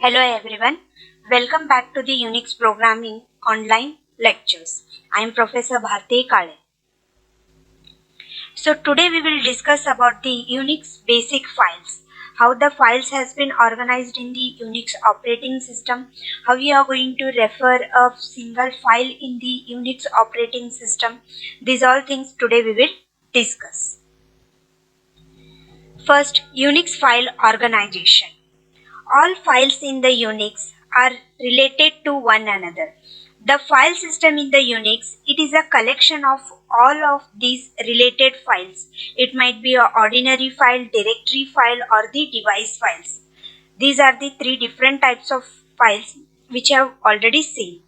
Hello everyone, welcome back to the Unix programming online lectures. I am Professor Bharti Kale. So today we will discuss about the Unix basic files, how the files has been organized in the Unix operating system, how we are going to refer a single file in the Unix operating system. These all things today we will discuss. First, Unix file organization. All files in the Unix are related to one another. The file system in the Unix, it is a collection of all of these related files. It might be an ordinary file, directory file, or the device files. These are the three different types of files which I have already seen.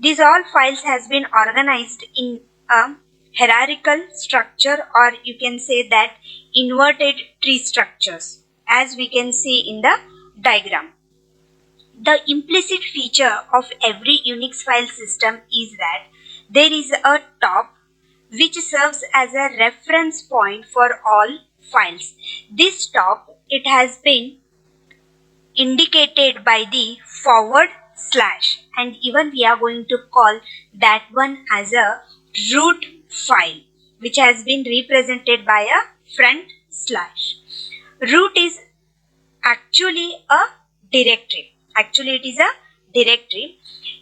These all files has been organized in a hierarchical structure, or you can say that inverted tree structures, as we can see in the diagram. The implicit feature of every Unix file system is that there is a top which serves as a reference point for all files. This top, it has been indicated by the forward slash, and even we are going to call that one as a root file, which has been represented by a front slash. Root is actually a directory. Actually, it is a directory.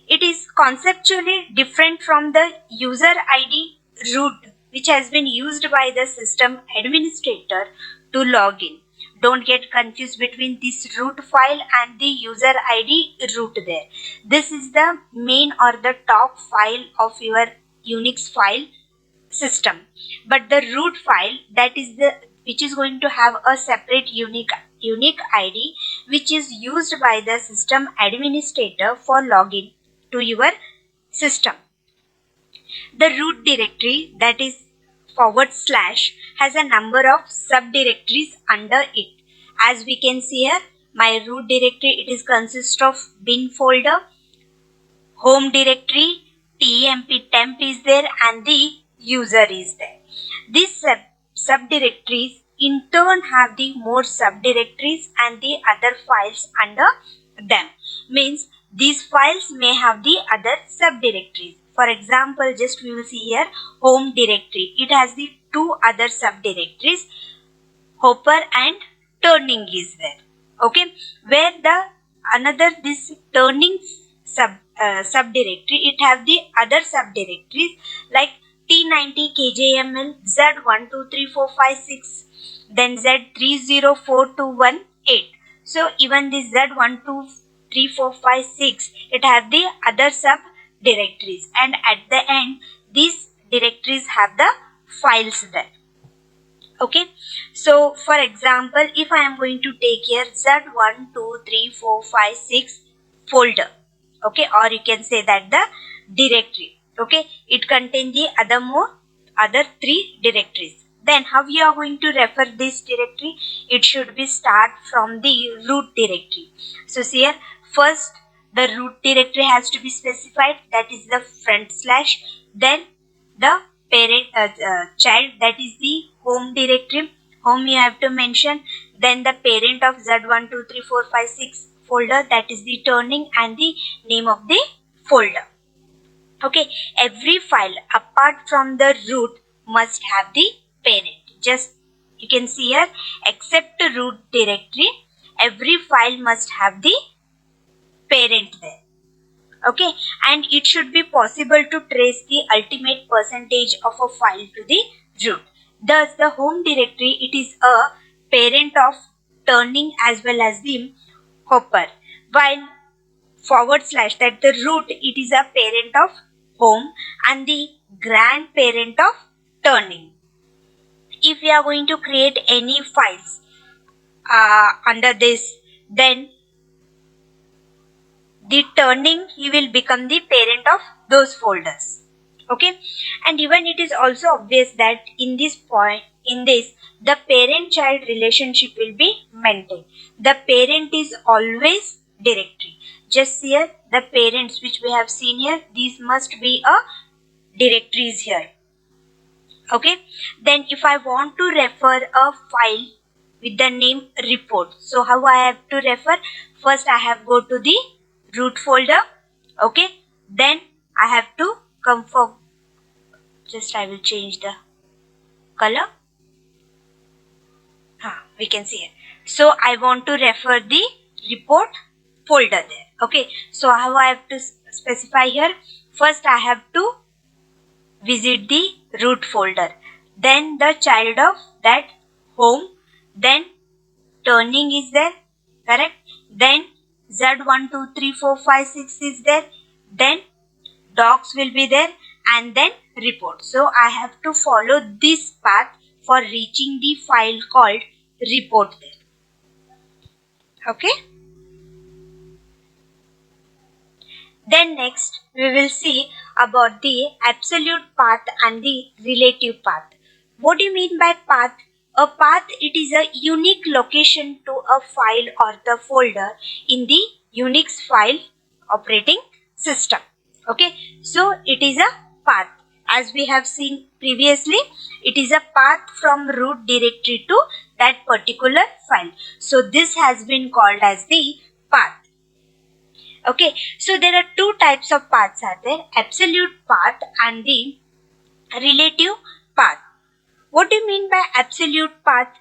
It is conceptually different from the user ID root, which has been used by the system administrator to log in. Don't get confused between this root file and the user ID root there. This is the main or the top file of your Unix file system. But the root file, that is the which is going to have a separate unique ID, which is used by the system administrator for login to your system. The root directory, that is forward slash, has a number of subdirectories under it. As we can see here, my root directory, it is consist of bin folder, home directory, temp is there, and the user is there. These subdirectories in turn have the more subdirectories and the other files under them. Means these files may have the other subdirectories. For example, just we will see here home directory. It has the two other subdirectories, hopper and turning is there. Okay, where the another this turning subdirectory, it have the other subdirectories like T90 KJML Z123456, then Z304218. So even this Z123456, it have the other subdirectories, and at the end these directories have the files there. Okay, so for example, if I am going to take here Z123456 folder, okay, or you can say that the directory, okay, it contains the other three directories. Then how you are going to refer this directory? It should be start from the root directory. So here first the root directory has to be specified, that is the front slash, then the parent child, that is the home directory, home you have to mention, then the parent of Z123456 folder, that is the turning, and the name of the folder. Okay, every file apart from the root must have the parent. Just you can see here, except the root directory, every file must have the parent there. Okay, and it should be possible to trace the ultimate percentage of a file to the root. Thus, the home directory, it is a parent of turning as well as the hopper, while forward slash, that the root, it is a parent of home and the grandparent of turning. If we are going to create any files under this, then the turning, he will become the parent of those folders. Okay, and even it is also obvious that in this point, in this, the parent child relationship will be maintained. The parent is always directory. Just here the parents which we have seen here, these must be a directories here. Okay, then if I want to refer a file with the name report. So how I have to refer? First I have go to the root folder. Okay. Then I have to come for, just I will change the color. We can see it. So I want to refer the report folder there. Okay. So how I have to specify here? First I have to visit the root folder, then the child of that home, then turning is there, correct? Then Z12345 6 is there, then docs will be there, and then report. So I have to follow this path for reaching the file called report there. Okay. Then next we will see about the absolute path and the relative path. What do you mean by path? A path, it is a unique location to a file or the folder in the Unix file operating system. Okay, so it is a path. As we have seen previously, it is a path from root directory to that particular file. So this has been called as the path. Okay, so there are two types of paths are there, absolute path and the relative path. What do you mean by absolute path?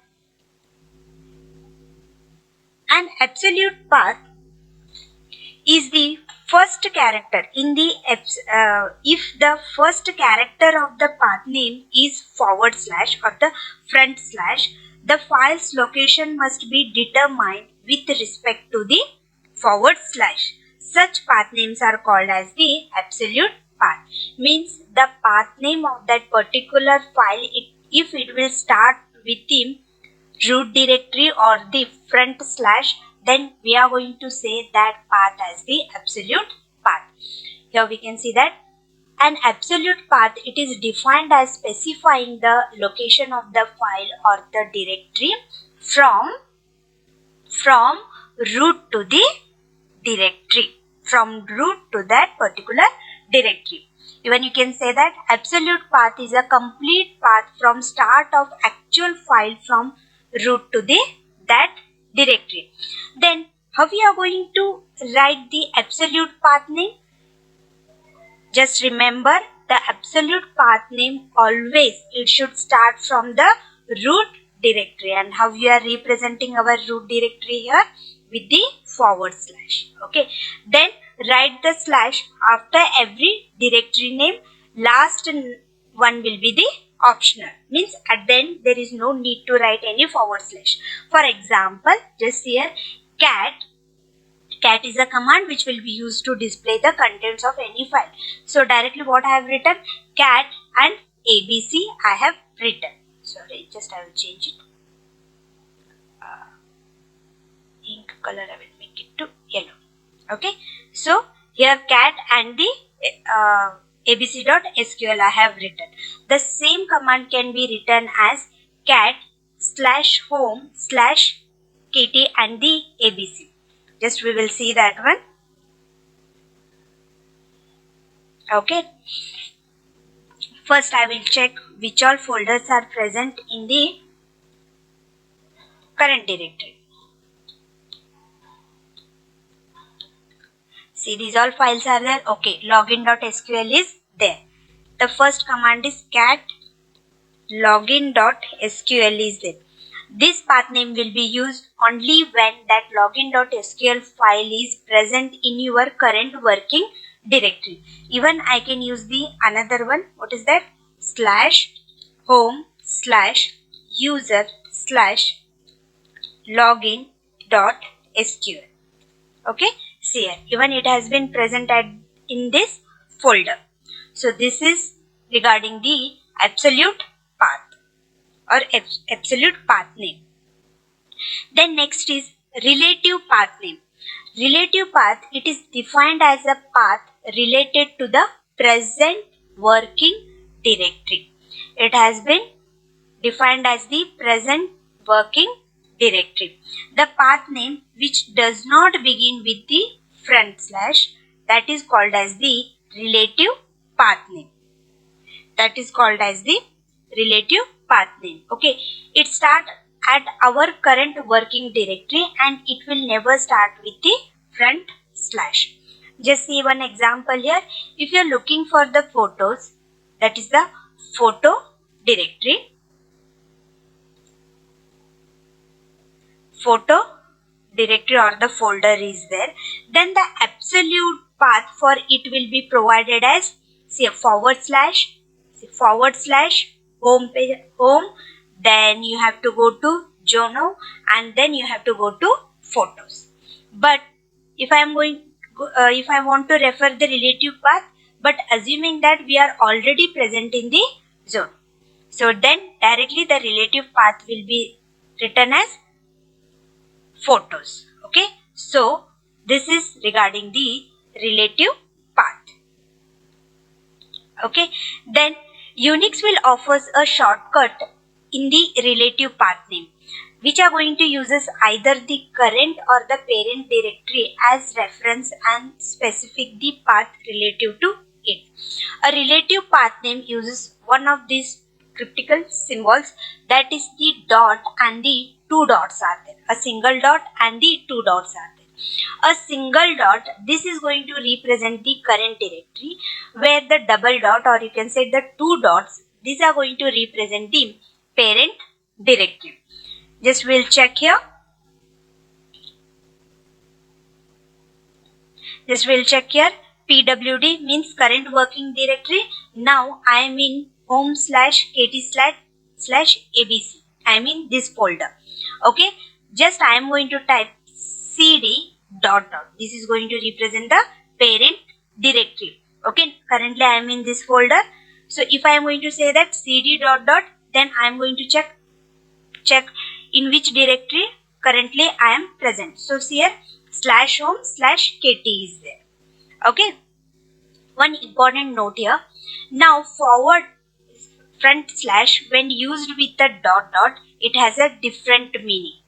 An absolute path is the first character in the if the first character of the path name is forward slash or the front slash, the file's location must be determined with respect to the forward slash. Such path names are called as the absolute path. Means the path name of that particular file, if it will start with the root directory or the front slash, then we are going to say that path as the absolute path. Here we can see that an absolute path, it is defined as specifying the location of the file or the directory from root to the directory, from root to that particular directory. Even you can say that absolute path is a complete path from start of actual file from root to the that directory. Then how we are going to write the absolute path name? Just remember, the absolute path name always it should start from the root directory. And how we are representing our root directory here? With the forward slash. Okay. Then write the slash after every directory name. Last one will be the optional. Means at the end there is no need to write any forward slash. For example, just here cat is a command which will be used to display the contents of any file. So directly what I have written, cat and abc I have written. Sorry, just I will change it. Ink color I will make it to yellow. Okay, so here cat and the abc.sql I have written. The same command can be written as cat slash home slash kt and the abc. Just we will see that one. Okay. First I will check which all folders are present in the current directory. See, these all files are there. Okay, login.sql is there. The first command is cat login.sql is there. This path name will be used only when that login.sql file is present in your current working directory. Even I can use the another one. What is that? Slash home slash user slash login.sql. Okay, see here, even it has been present in this folder. So this is regarding the absolute path or absolute path name. Then next is relative path name. Relative path, it is defined as a path related to the present working directory. It has been defined as the present working directory. The path name which does not begin with the front slash, that is called as the relative path name. That is called as the relative path name. Okay, it starts at our current working directory, and it will never start with the front slash. Just see one example here. If you are looking for the photos, that is the photo directory. Photo directory or the folder is there, then the absolute path for it will be provided as, say, forward slash home page, home, then you have to go to Jono, and then you have to go to photos. But if I am going if I want to refer the relative path, but assuming that we are already present in the zone, so then directly the relative path will be written as photos. Okay, so this is regarding the relative path. Okay, then Unix will offers a shortcut in the relative path name, which are going to uses either the current or the parent directory as reference and specific the path relative to it. A relative path name uses one of these cryptical symbols, that is the dot and the two dots are there. A single dot and the two dots are there. A single dot, this is going to represent the current directory, where the double dot, or you can say the two dots, these are going to represent the parent directory. Just we'll check here. PWD means current working directory. Now I am in home slash kt slash abc. I am in this folder. Okay. Just I am going to type cd dot dot. This is going to represent the parent directory. Okay. Currently I am in this folder. So if I am going to say that cd dot dot, then I am going to check in which directory currently I am present. So here slash home slash kt is there. Okay. One important note here. Now forward front slash, when used with the dot dot, it has a different meaning.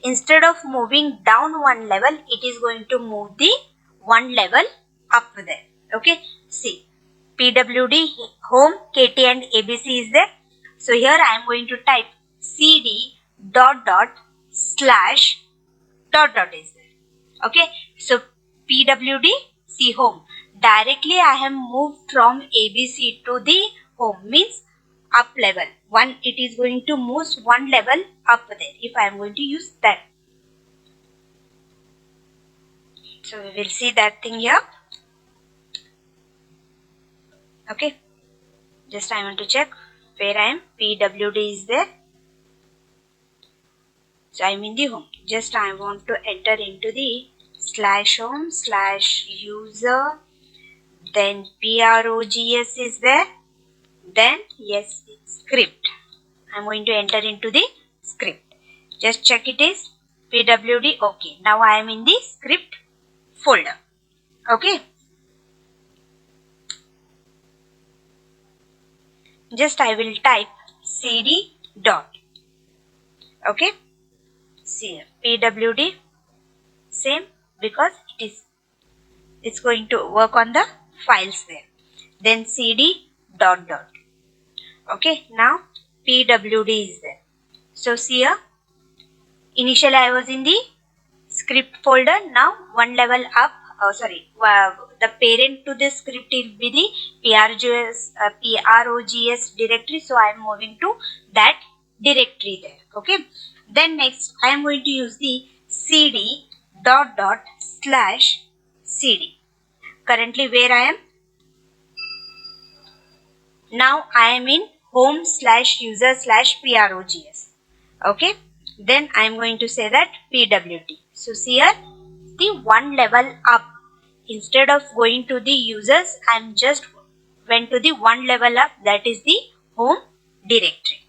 Instead of moving down one level, it is going to move the one level up there. Okay. See, PWD, home, KT and ABC is there. So here I am going to type cd dot dot slash dot dot is there. Okay. So PWD, see home. Directly I have moved from ABC to the home, means up level. One, it is going to move one level up there if I am going to use that. So we will see that thing here. Okay. Just I want to check where I am. PWD is there. So I am in the home. Just I want to enter into the slash home slash user. Then PROGS is there. Then yes, script. I am going to enter into the script. Just check it is PWD. Okay. Now I am in the script folder. Okay. Just I will type cd dot. Okay. See PWD same, because it's going to work on the files there. Then cd dot dot. Okay. Now PWD is there. So see here, initially I was in the script folder. Now one level up, the parent to the script will be the PROGS directory. So I am moving to that directory there. Okay. Then next I am going to use the cd dot dot slash cd. Currently where I am? Now I am in home slash user slash PROGS. Okay. Then I am going to say that PWD. So see here, the one level up. Instead of going to the users, I am just went to the one level up, that is the home directory.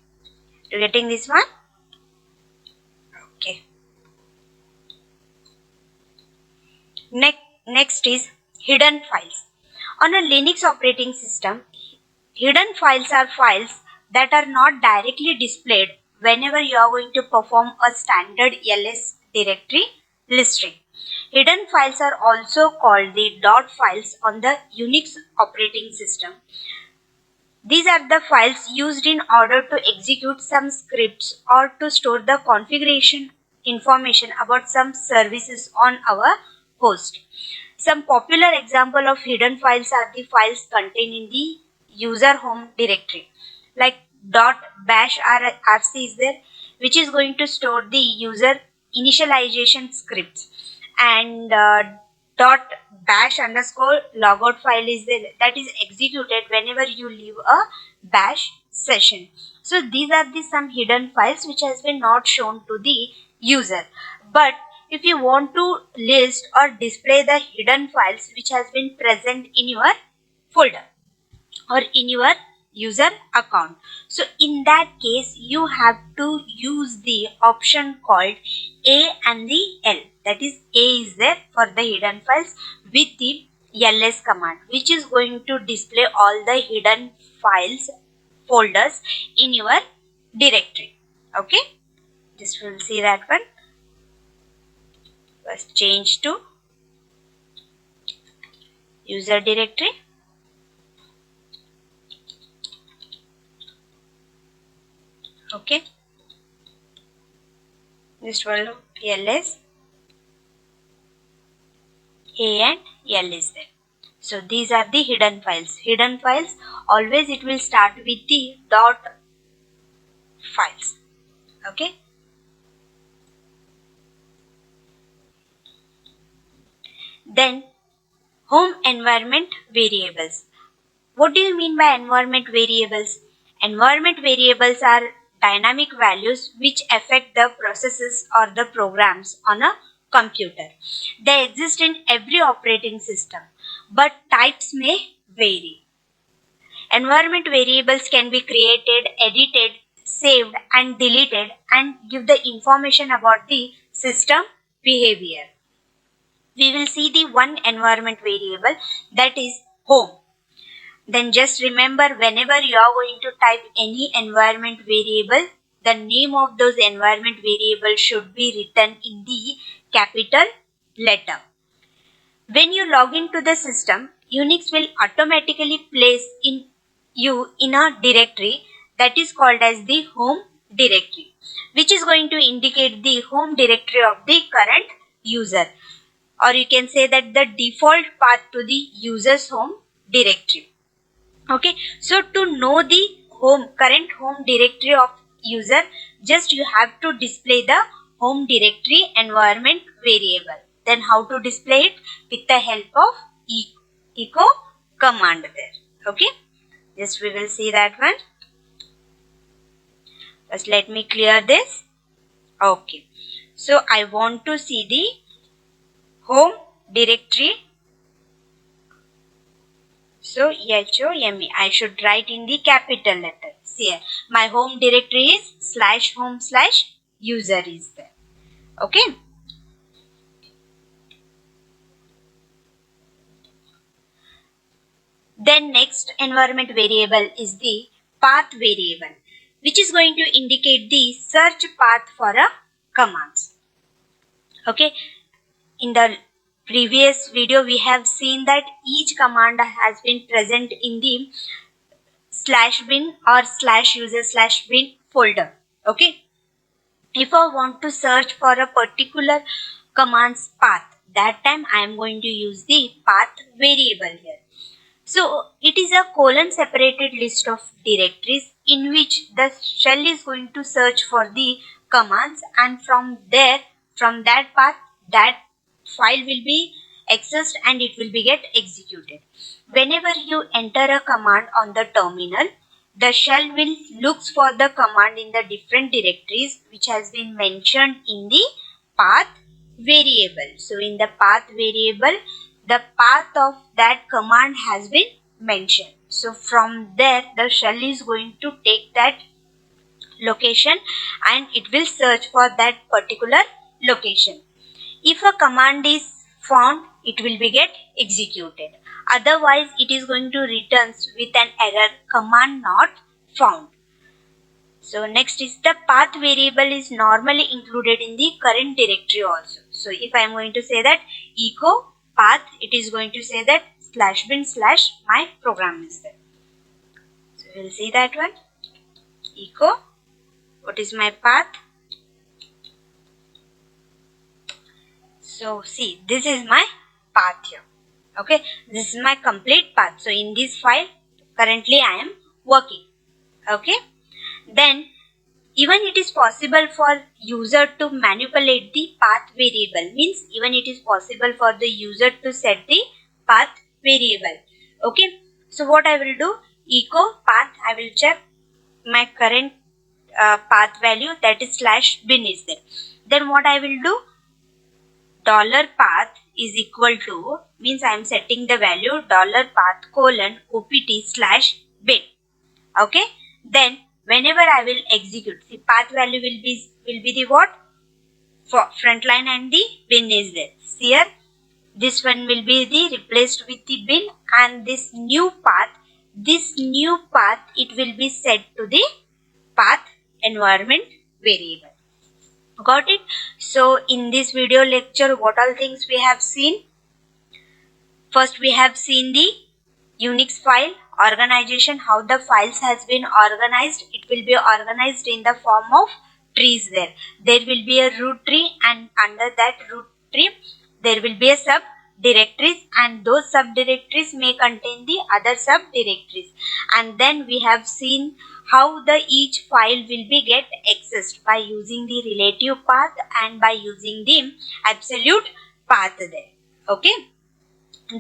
You getting this one? Okay. Next is hidden files. On a Linux operating system, hidden files are files that are not directly displayed whenever you are going to perform a standard ls directory listing. Hidden files are also called the dot files on the Unix operating system. These are the files used in order to execute some scripts or to store the configuration information about some services on our host. Some popular example of hidden files are the files contained in the user home directory, like .bash rc is there, which is going to store the user initialization scripts, and dot bash underscore logout file is there, that is executed whenever you leave a bash session. So these are the some hidden files which has been not shown to the user. But if you want to list or display the hidden files which has been present in your folder or in your user account, so in that case you have to use the option called A and the L. That is, A is there for the hidden files with the ls command, which is going to display all the hidden files folders in your directory. Okay, just we'll see that one. First change to user directory. Okay, just follow ls, A and L is there. So these are the hidden files. Hidden files, always it will start with the dot files. Okay. Then home environment variables. What do you mean by environment variables? Environment variables are dynamic values which affect the processes or the programs on a computer. They exist in every operating system, but types may vary. Environment variables can be created, edited, saved and deleted and give the information about the system behavior. We will see the one environment variable, that is home. Then just remember, whenever you are going to type any environment variable, the name of those environment variables should be written in the capital letter. When you log into the system, Unix will automatically place you in a directory that is called as the home directory, which is going to indicate the home directory of the current user, or you can say that the default path to the user's home directory. Okay, so to know the current home directory of user, just you have to display the home directory environment variable. Then how to display it? With the help of echo command there. Okay, just we will see that one. First let me clear this. Okay, so I want to see the home directory. So HOME, I should write in the capital letter. See here, my home directory is /home/user is there. Okay. Then next environment variable is the path variable, which is going to indicate the search path for a commands. Okay. In the previous video, we have seen that each command has been present in the /bin or /user/bin folder. Okay. If I want to search for a particular command's path, that time I am going to use the path variable here. So it is a colon separated list of directories in which the shell is going to search for the commands, and from that path, that file will be accessed and it will be get executed. Whenever you enter a command on the terminal, the shell will look for the command in the different directories which has been mentioned in the path variable. So in the path variable, the path of that command has been mentioned. So from there, the shell is going to take that location and it will search for that particular location. If a command is found, it will be get executed. Otherwise, it is going to return with an error, command not found. So next is the path variable is normally included in the current directory also. So if I am going to say that echo path, it is going to say that /bin/ my program is there. So We will see that one. Echo. What is my path? So see, this is my path here. Okay, this is my complete path. So in this file, currently I am working. Okay, then even it is possible for user to manipulate the path variable. Means even it is possible for the user to set the path variable. Okay, so what I will do, echo path, I will check my current path value, that is /bin is there. Then what I will do, $path is equal to, means I am setting the value $path colon opt/bin. Okay, then whenever I will execute, the path value will be the what, for front line, and the bin is there. Here this one will be the replaced with the bin, and this new path it will be set to the path environment variable. Got it? So in this video lecture, what all things we have seen? First, we have seen the Unix file organization, how the files has been organized. It will be organized in the form of trees there. There will be a root tree, and under that root tree there will be a subdirectories, and those subdirectories may contain the other subdirectories. And then we have seen how the each file will be get accessed by using the relative path and by using the absolute path there. Okay.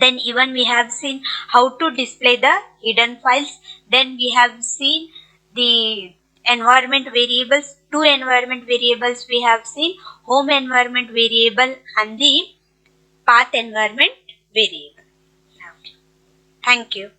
Then even we have seen how to display the hidden files. Then we have seen the environment variables, two environment variables we have seen, home environment variable and the path environment variable. Okay. Thank you.